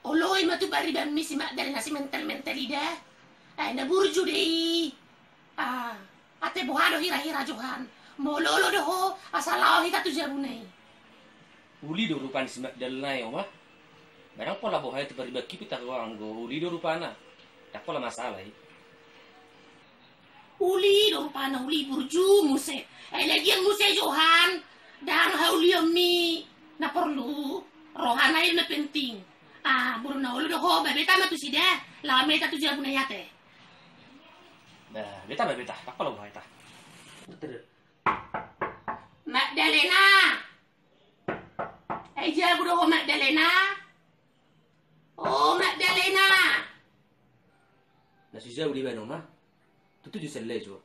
Oloy matu bari bammi si mak dari nasi mental ida. Na burju deh. Ate bohado hira-hira Johan. Mololo doho asalaw hita tu jabunai. Uli do rupan si mak dalnai oma. Barang pola bohaya tu bari baki pita ruang go uli do rupana. Tak pola masalah. Uli do rupana uli burju muse. Lagi yang muse Johan. Dan hauli mi na perlu rohana na penting. Buru na ulu doho babeta matu sida. La meta tu jabunai ate. Bah, beta tak pola bohaya ta. Magdalena. Jago doho Magdalena. Oh Magdalena. Nasi jauh di mana oma? Tu je selejo.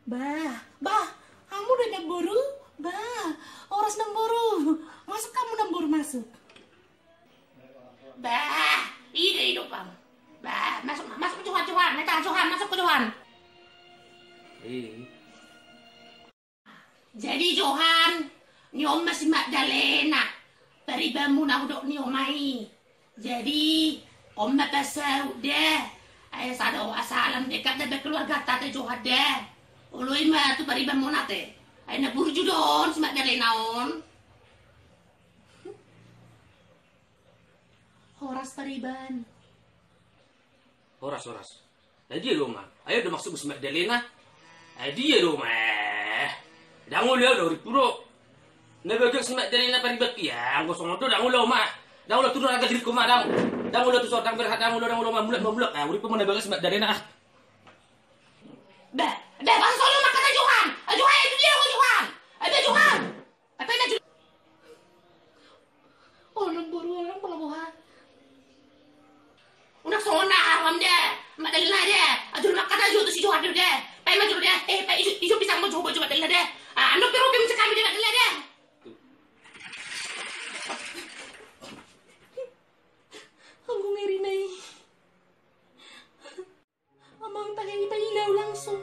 Bah, kamu udah nemburu? Bah, oras nemburu. Masuk kamu nemburu masuk. Bah, ide hidup kamu. Bah, masuk ke Johan. Neta Johan, masuk ke Johan. Jadi Johan, nyom masih Magdalena. Paribamu na udok nyomai. Jadi, om mapasa udah. Ay sada asalam dekat dah keluarga tate Johan deh. Ului mah tu paribamu nate. Ay na burju don si Magdalena on. Horas pariban. Horas. Nah dia rumah. Ayo udah masuk ke Magdalena. Dia rumah. Dangu lihat dari puro. Nabagak si Magdalena paribak ya. Gosong itu dangu lo mah. Dangu lo turun agak diri kumah dangu. Dangu lo tu sorang berhat dangu lo mah mulak. Uri pun nabagak si Magdalena. Dah bang solo makan Johan. Johan itu dia Johan. Ada Johan. Apa itu? Oh nemburu orang pelabuhan. Udah sona aram deh. Magdalena deh. Ajur makan aja tu si Johan deh. Pai maju deh. Pai isu pisang mau coba Magdalena deh. Anu pero mencekam dia Magdalena deh. Aku ngeri nai. Amang tagay ilaw langsung.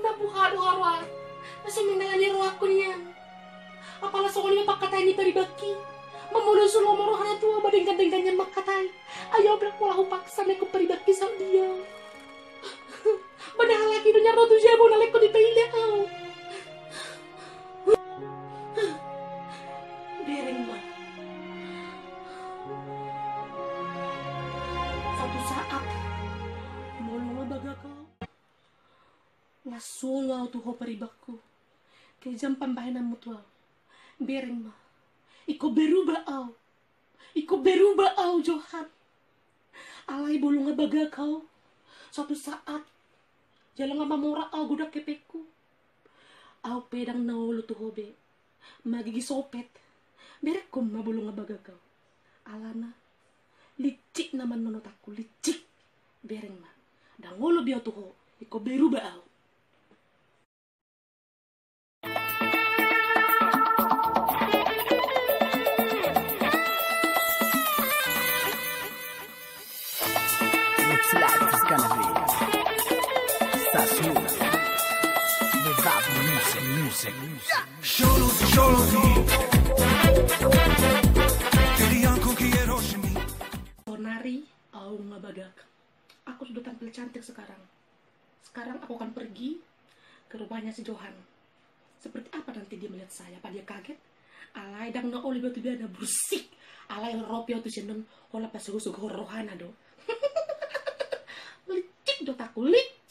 Nabuharo-haro. Masih minanganiro ako niyan. Apala sa kulit pakatay ni Paribaki. Mamulusun mo morohan na tuwa badingkan-dingkan niya makatay. Ayaw bilang wala ko paksa na ko Paribaki sa dia. Padahal lagi niya roto siya mo nalik ko di pailaw. Bering ma. Satu saat mulu baga ko. Ngasungaw tuho Paribakku. Kaya jam pambahanan mo tuwa. Bering ma. Iko berubah au Johan. Alay bulu nga baga kau. Suatu saat jalan nga mamura au gudak kepekku. Au pedang naulo tu hobe. Magigisopet. Berek ko mabulu nga baga kau. Alana. Licik naman nonot aku. Licik. Bereng ma. Dangulo biya tuho. Iko berubah au. Life is gonna be Sasuna Without music Sholoti Teरी आंखों की ये रोशनी Sonari au ngabagak. Aku sudah tampil cantik sekarang. Sekarang aku akan pergi ke rumahnya si Johan. Seperti apa nanti dia melihat saya? Apa dia kaget? Alay dang na oli batu biada bersik. Alay ropio tu sinon ola pas sugo rohana do. Licik do takulik.